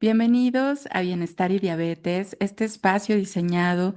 Bienvenidos a Bienestar y Diabetes, este espacio diseñado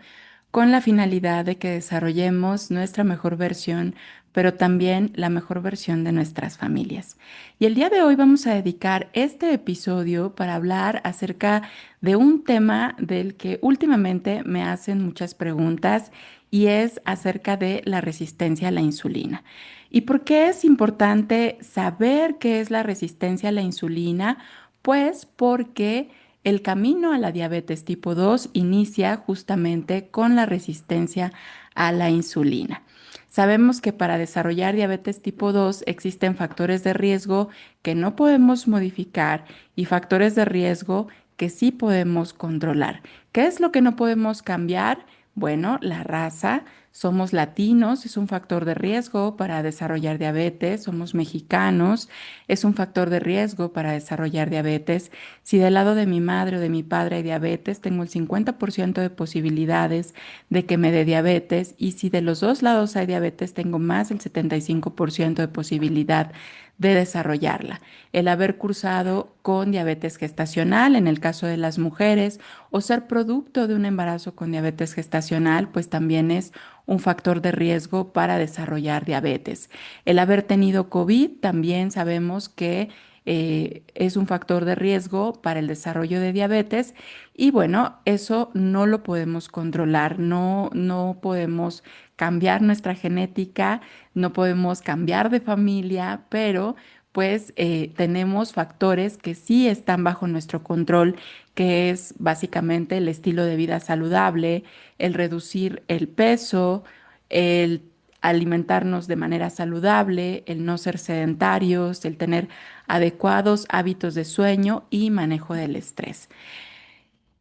con la finalidad de que desarrollemos nuestra mejor versión, pero también la mejor versión de nuestras familias. Y el día de hoy vamos a dedicar este episodio para hablar acerca de un tema del que últimamente me hacen muchas preguntas y es acerca de la resistencia a la insulina. ¿Y por qué es importante saber qué es la resistencia a la insulina? Pues porque el camino a la diabetes tipo 2 inicia justamente con la resistencia a la insulina. Sabemos que para desarrollar diabetes tipo 2 existen factores de riesgo que no podemos modificar y factores de riesgo que sí podemos controlar. ¿Qué es lo que no podemos cambiar? Bueno, la raza. Somos latinos, es un factor de riesgo para desarrollar diabetes. Somos mexicanos, es un factor de riesgo para desarrollar diabetes. Si del lado de mi madre o de mi padre hay diabetes, tengo el 50% de posibilidades de que me dé diabetes. Y si de los dos lados hay diabetes, tengo más del 75% de posibilidad de desarrollarla. El haber cursado con diabetes gestacional, en el caso de las mujeres, o ser producto de un embarazo con diabetes gestacional, pues también es un factor de riesgo para desarrollar diabetes. El haber tenido COVID también sabemos que es un factor de riesgo para el desarrollo de diabetes y bueno, eso no lo podemos controlar, no podemos cambiar nuestra genética, no podemos cambiar de familia, pero pues tenemos factores que sí están bajo nuestro control, que es básicamente el estilo de vida saludable, el reducir el peso, el alimentarnos de manera saludable, el no ser sedentarios, el tener adecuados hábitos de sueño y manejo del estrés.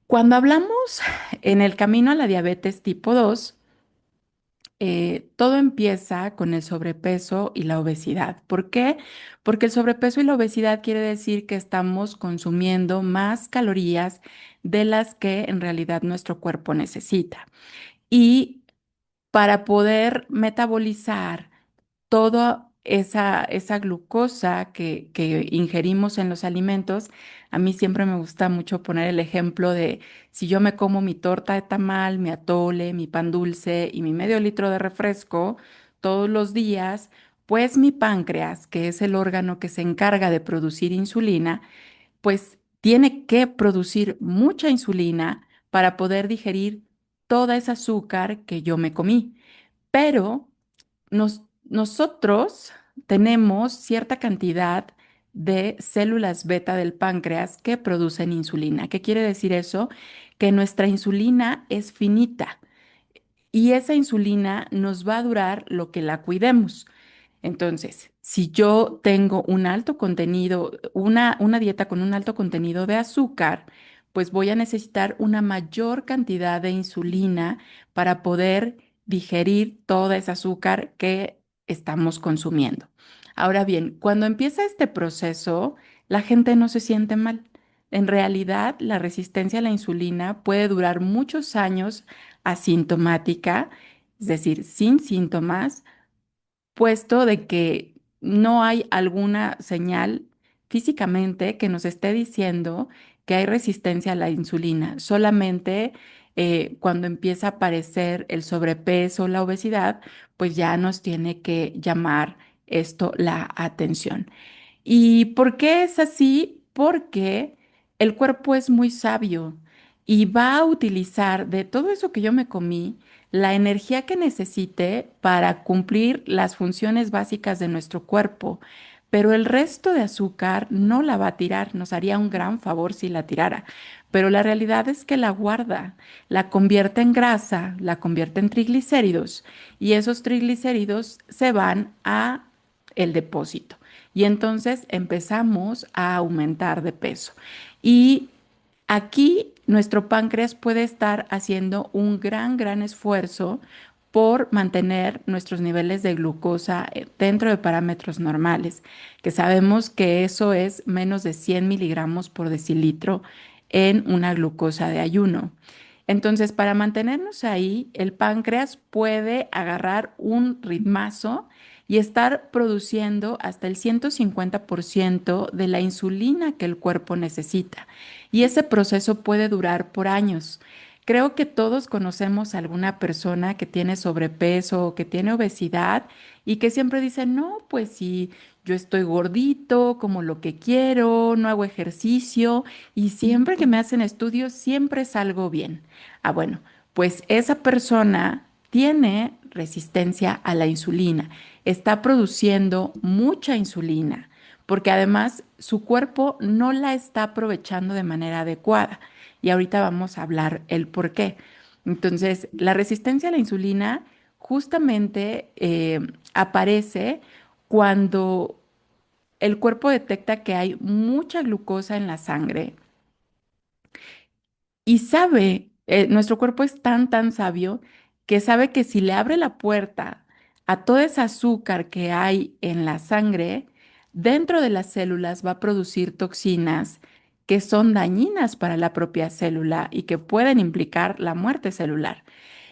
Cuando hablamos en el camino a la diabetes tipo 2, todo empieza con el sobrepeso y la obesidad. ¿Por qué? Porque el sobrepeso y la obesidad quiere decir que estamos consumiendo más calorías de las que en realidad nuestro cuerpo necesita. Y para poder metabolizar toda esa glucosa que ingerimos en los alimentos, a mí siempre me gusta mucho poner el ejemplo de si yo me como mi torta de tamal, mi atole, mi pan dulce y mi medio litro de refresco todos los días, pues mi páncreas, que es el órgano que se encarga de producir insulina, pues tiene que producir mucha insulina para poder digerir toda esa azúcar que yo me comí. Pero nosotros tenemos cierta cantidad de células beta del páncreas que producen insulina. ¿Qué quiere decir eso? Que nuestra insulina es finita y esa insulina nos va a durar lo que la cuidemos. Entonces, si yo tengo un alto contenido, una dieta con un alto contenido de azúcar, pues voy a necesitar una mayor cantidad de insulina para poder digerir toda esa azúcar que estamos consumiendo. Ahora bien, cuando empieza este proceso, la gente no se siente mal. En realidad, la resistencia a la insulina puede durar muchos años asintomática, es decir, sin síntomas puesto de que no hay alguna señal físicamente que nos esté diciendo que hay resistencia a la insulina. Solamente cuando empieza a aparecer el sobrepeso, la obesidad, pues ya nos tiene que llamar esto la atención. ¿Y por qué es así? Porque el cuerpo es muy sabio y va a utilizar de todo eso que yo me comí la energía que necesite para cumplir las funciones básicas de nuestro cuerpo, pero el resto de azúcar no la va a tirar, nos haría un gran favor si la tirara, pero la realidad es que la guarda, la convierte en grasa, la convierte en triglicéridos y esos triglicéridos se van a el depósito y entonces empezamos a aumentar de peso. Y aquí nuestro páncreas puede estar haciendo un gran esfuerzo por mantener nuestros niveles de glucosa dentro de parámetros normales, que sabemos que eso es menos de 100 miligramos por decilitro en una glucosa de ayuno. Entonces, para mantenernos ahí, el páncreas puede agarrar un ritmazo y estar produciendo hasta el 150% de la insulina que el cuerpo necesita. Y ese proceso puede durar por años. Creo que todos conocemos a alguna persona que tiene sobrepeso o que tiene obesidad y que siempre dice, no, pues si yo estoy gordito, como lo que quiero, no hago ejercicio y siempre que me hacen estudios siempre salgo bien. Ah, bueno, pues esa persona tiene resistencia a la insulina, está produciendo mucha insulina, porque además su cuerpo no la está aprovechando de manera adecuada. Y ahorita vamos a hablar el por qué. Entonces, la resistencia a la insulina justamente aparece cuando el cuerpo detecta que hay mucha glucosa en la sangre y sabe, nuestro cuerpo es tan sabio que sabe que si le abre la puerta a todo ese azúcar que hay en la sangre, dentro de las células va a producir toxinas que son dañinas para la propia célula y que pueden implicar la muerte celular.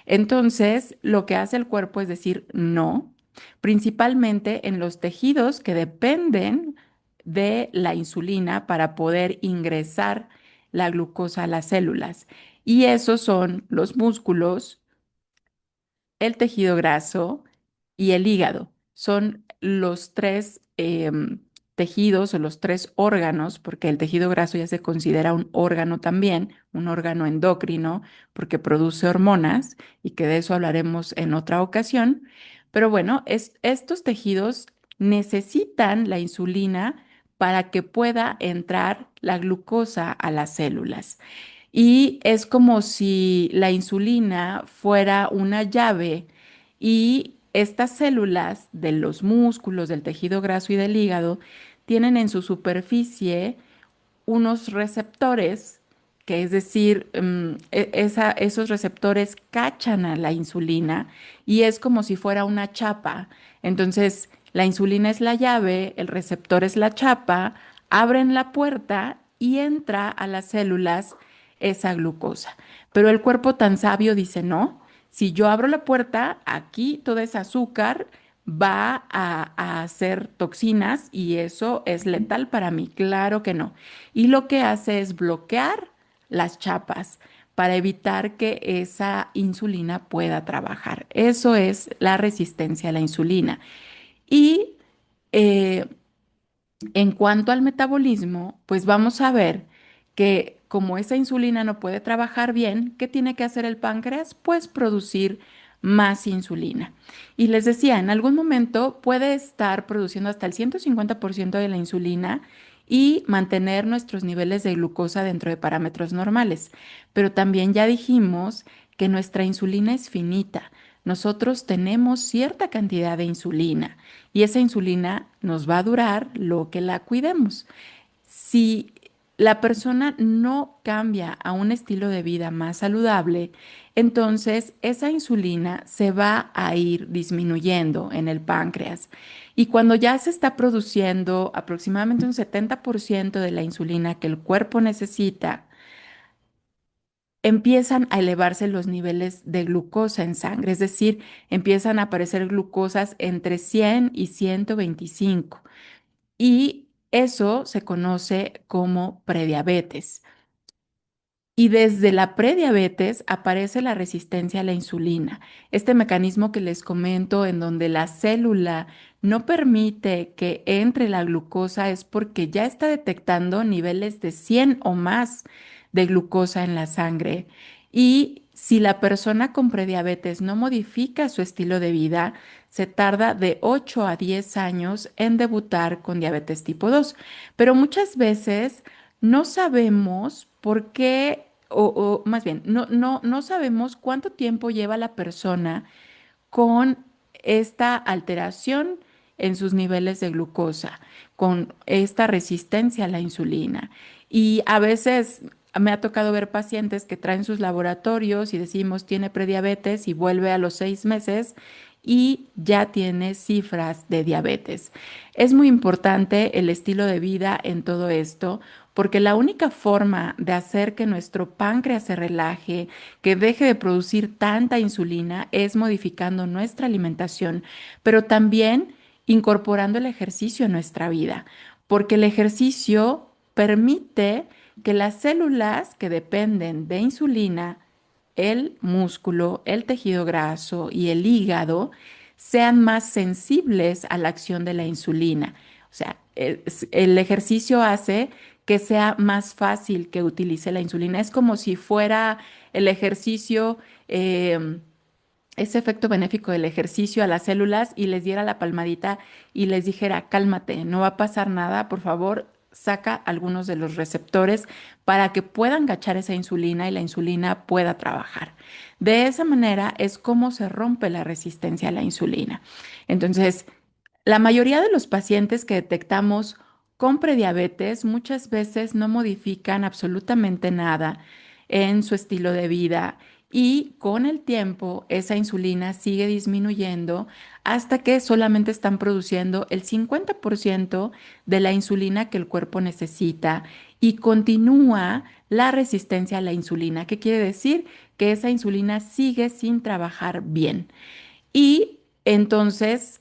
Entonces, lo que hace el cuerpo es decir no, principalmente en los tejidos que dependen de la insulina para poder ingresar la glucosa a las células. Y esos son los músculos, el tejido graso y el hígado. Son los tres tejidos o los tres órganos, porque el tejido graso ya se considera un órgano también, un órgano endocrino, porque produce hormonas y que de eso hablaremos en otra ocasión. Pero bueno, estos tejidos necesitan la insulina para que pueda entrar la glucosa a las células. Y es como si la insulina fuera una llave y estas células de los músculos, del tejido graso y del hígado tienen en su superficie unos receptores, que es decir, esos receptores cachan a la insulina y es como si fuera una chapa. Entonces, la insulina es la llave, el receptor es la chapa, abren la puerta y entra a las células esa glucosa. Pero el cuerpo tan sabio dice, no, si yo abro la puerta, aquí toda esa azúcar va a hacer toxinas y eso es letal para mí. Claro que no. Y lo que hace es bloquear las chapas para evitar que esa insulina pueda trabajar. Eso es la resistencia a la insulina. Y eh, en cuanto al metabolismo, pues vamos a ver que como esa insulina no puede trabajar bien, ¿qué tiene que hacer el páncreas? Pues producir más insulina. Y les decía, en algún momento puede estar produciendo hasta el 150% de la insulina y mantener nuestros niveles de glucosa dentro de parámetros normales. Pero también ya dijimos que nuestra insulina es finita. Nosotros tenemos cierta cantidad de insulina y esa insulina nos va a durar lo que la cuidemos. Si la persona no cambia a un estilo de vida más saludable, entonces esa insulina se va a ir disminuyendo en el páncreas. Y cuando ya se está produciendo aproximadamente un 70% de la insulina que el cuerpo necesita, empiezan a elevarse los niveles de glucosa en sangre, es decir, empiezan a aparecer glucosas entre 100 y 125. Y eso se conoce como prediabetes. Y desde la prediabetes aparece la resistencia a la insulina, este mecanismo que les comento en donde la célula no permite que entre la glucosa es porque ya está detectando niveles de 100 o más de glucosa en la sangre. Y si la persona con prediabetes no modifica su estilo de vida, se tarda de 8 a 10 años en debutar con diabetes tipo 2. Pero muchas veces no sabemos por qué, o más bien, no sabemos cuánto tiempo lleva la persona con esta alteración en sus niveles de glucosa, con esta resistencia a la insulina. Y a veces me ha tocado ver pacientes que traen sus laboratorios y decimos tiene prediabetes y vuelve a los 6 meses y ya tiene cifras de diabetes. Es muy importante el estilo de vida en todo esto, porque la única forma de hacer que nuestro páncreas se relaje, que deje de producir tanta insulina, es modificando nuestra alimentación, pero también incorporando el ejercicio en nuestra vida, porque el ejercicio permite que las células que dependen de insulina, el músculo, el tejido graso y el hígado sean más sensibles a la acción de la insulina. O sea, el ejercicio hace que sea más fácil que utilice la insulina. Es como si fuera el ejercicio, ese efecto benéfico del ejercicio a las células y les diera la palmadita y les dijera, cálmate, no va a pasar nada, por favor, saca algunos de los receptores para que puedan gachar esa insulina y la insulina pueda trabajar. De esa manera es como se rompe la resistencia a la insulina. Entonces, la mayoría de los pacientes que detectamos con prediabetes muchas veces no modifican absolutamente nada en su estilo de vida y con el tiempo esa insulina sigue disminuyendo hasta que solamente están produciendo el 50% de la insulina que el cuerpo necesita y continúa la resistencia a la insulina. ¿Qué quiere decir? Que esa insulina sigue sin trabajar bien. Y entonces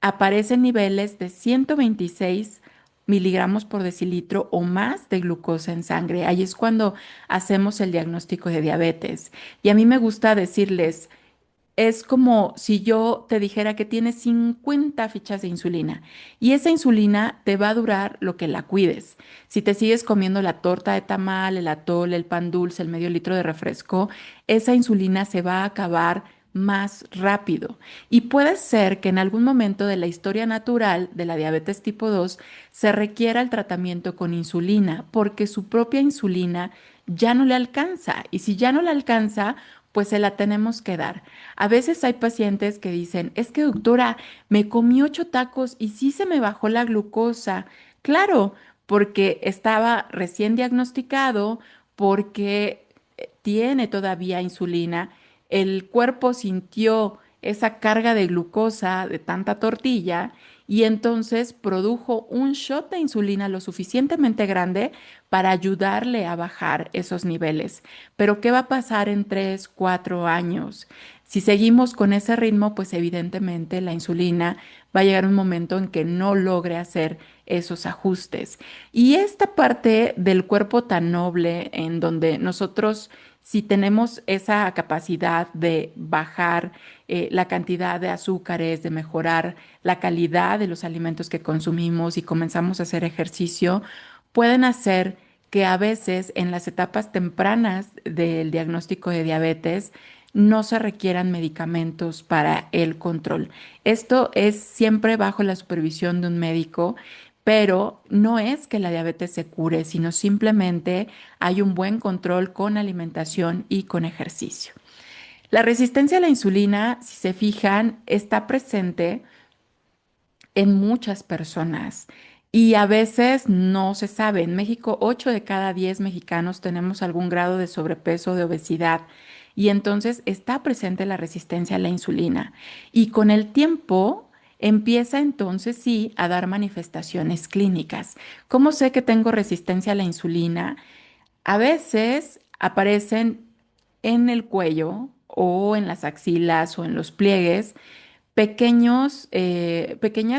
aparecen niveles de 126 miligramos por decilitro o más de glucosa en sangre. Ahí es cuando hacemos el diagnóstico de diabetes. Y a mí me gusta decirles, es como si yo te dijera que tienes 50 fichas de insulina y esa insulina te va a durar lo que la cuides. Si te sigues comiendo la torta de tamal, el atole, el pan dulce, el medio litro de refresco, esa insulina se va a acabar más rápido. Y puede ser que en algún momento de la historia natural de la diabetes tipo 2 se requiera el tratamiento con insulina porque su propia insulina ya no le alcanza. Y si ya no le alcanza, pues se la tenemos que dar. A veces hay pacientes que dicen, es que doctora, me comí 8 tacos y sí se me bajó la glucosa. Claro, porque estaba recién diagnosticado, porque tiene todavía insulina, el cuerpo sintió esa carga de glucosa de tanta tortilla y entonces produjo un shot de insulina lo suficientemente grande para ayudarle a bajar esos niveles. Pero ¿qué va a pasar en 3, 4 años? Si seguimos con ese ritmo, pues evidentemente la insulina va a llegar un momento en que no logre hacer esos ajustes. Y esta parte del cuerpo tan noble en donde nosotros, si tenemos esa capacidad de bajar la cantidad de azúcares, de mejorar la calidad de los alimentos que consumimos y comenzamos a hacer ejercicio, pueden hacer que a veces en las etapas tempranas del diagnóstico de diabetes no se requieran medicamentos para el control. Esto es siempre bajo la supervisión de un médico, pero no es que la diabetes se cure, sino simplemente hay un buen control con alimentación y con ejercicio. La resistencia a la insulina, si se fijan, está presente en muchas personas y a veces no se sabe. En México, 8 de cada 10 mexicanos tenemos algún grado de sobrepeso, de obesidad, y entonces está presente la resistencia a la insulina. Y con el tiempo empieza entonces sí a dar manifestaciones clínicas. ¿Cómo sé que tengo resistencia a la insulina? A veces aparecen en el cuello o en las axilas o en los pliegues pequeñas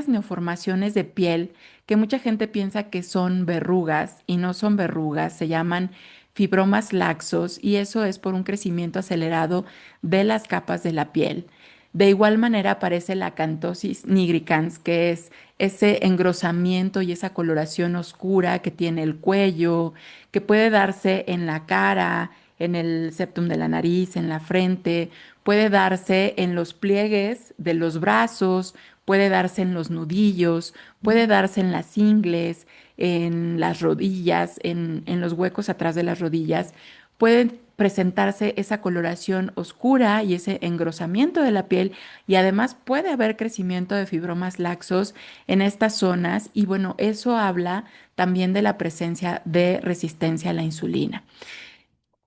neoformaciones de piel que mucha gente piensa que son verrugas y no son verrugas, se llaman fibromas laxos y eso es por un crecimiento acelerado de las capas de la piel. De igual manera aparece la acantosis nigricans, que es ese engrosamiento y esa coloración oscura que tiene el cuello, que puede darse en la cara, en el septum de la nariz, en la frente, puede darse en los pliegues de los brazos, puede darse en los nudillos, puede darse en las ingles, en las rodillas, en los huecos atrás de las rodillas. Puede presentarse esa coloración oscura y ese engrosamiento de la piel y además puede haber crecimiento de fibromas laxos en estas zonas y bueno, eso habla también de la presencia de resistencia a la insulina.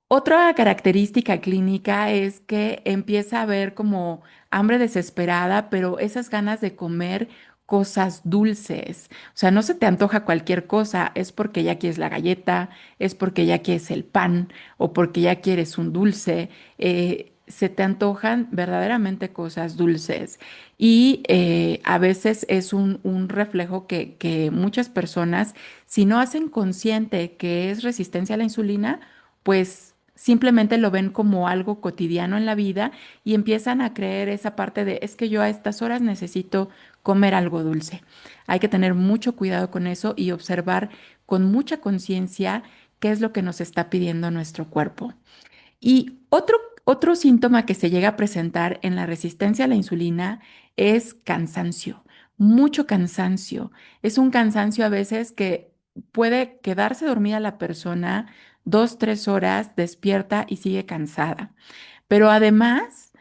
Otra característica clínica es que empieza a haber como hambre desesperada, pero esas ganas de comer cosas dulces. O sea, no se te antoja cualquier cosa, es porque ya quieres la galleta, es porque ya quieres el pan o porque ya quieres un dulce. se te antojan verdaderamente cosas dulces y a veces es un reflejo que muchas personas, si no hacen consciente que es resistencia a la insulina, pues simplemente lo ven como algo cotidiano en la vida y empiezan a creer esa parte de es que yo a estas horas necesito comer algo dulce. Hay que tener mucho cuidado con eso y observar con mucha conciencia qué es lo que nos está pidiendo nuestro cuerpo. Y otro síntoma que se llega a presentar en la resistencia a la insulina es cansancio, mucho cansancio. Es un cansancio a veces que puede quedarse dormida la persona 2, 3 horas, despierta y sigue cansada. Pero además,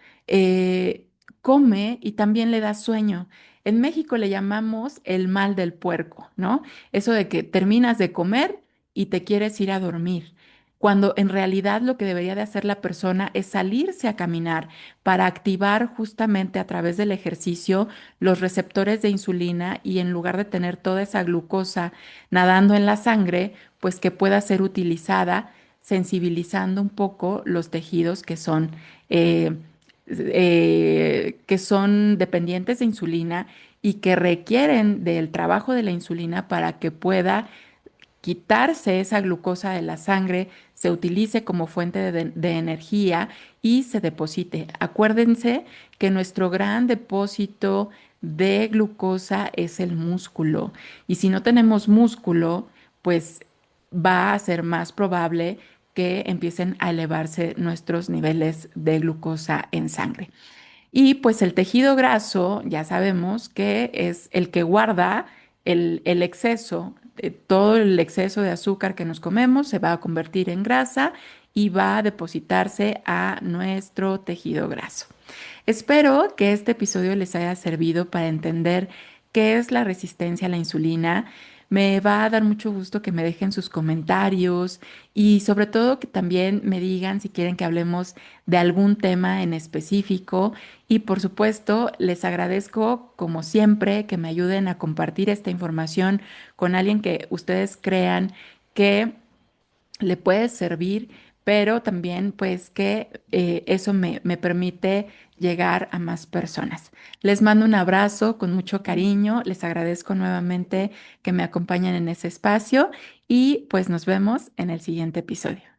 come y también le da sueño. En México le llamamos el mal del puerco, ¿no? Eso de que terminas de comer y te quieres ir a dormir, cuando en realidad lo que debería de hacer la persona es salirse a caminar para activar justamente a través del ejercicio los receptores de insulina y en lugar de tener toda esa glucosa nadando en la sangre, pues que pueda ser utilizada sensibilizando un poco los tejidos eh, que son dependientes de insulina y que requieren del trabajo de la insulina para que pueda quitarse esa glucosa de la sangre, se utilice como fuente de energía y se deposite. Acuérdense que nuestro gran depósito de glucosa es el músculo y si no tenemos músculo, pues va a ser más probable que empiecen a elevarse nuestros niveles de glucosa en sangre. Y pues el tejido graso, ya sabemos que es el que guarda el exceso, todo el exceso de azúcar que nos comemos se va a convertir en grasa y va a depositarse a nuestro tejido graso. Espero que este episodio les haya servido para entender qué es la resistencia a la insulina. Me va a dar mucho gusto que me dejen sus comentarios y sobre todo que también me digan si quieren que hablemos de algún tema en específico. Y por supuesto, les agradezco como siempre que me ayuden a compartir esta información con alguien que ustedes crean que le puede servir, pero también pues que eso me permite llegar a más personas. Les mando un abrazo con mucho cariño, les agradezco nuevamente que me acompañen en ese espacio y pues nos vemos en el siguiente episodio.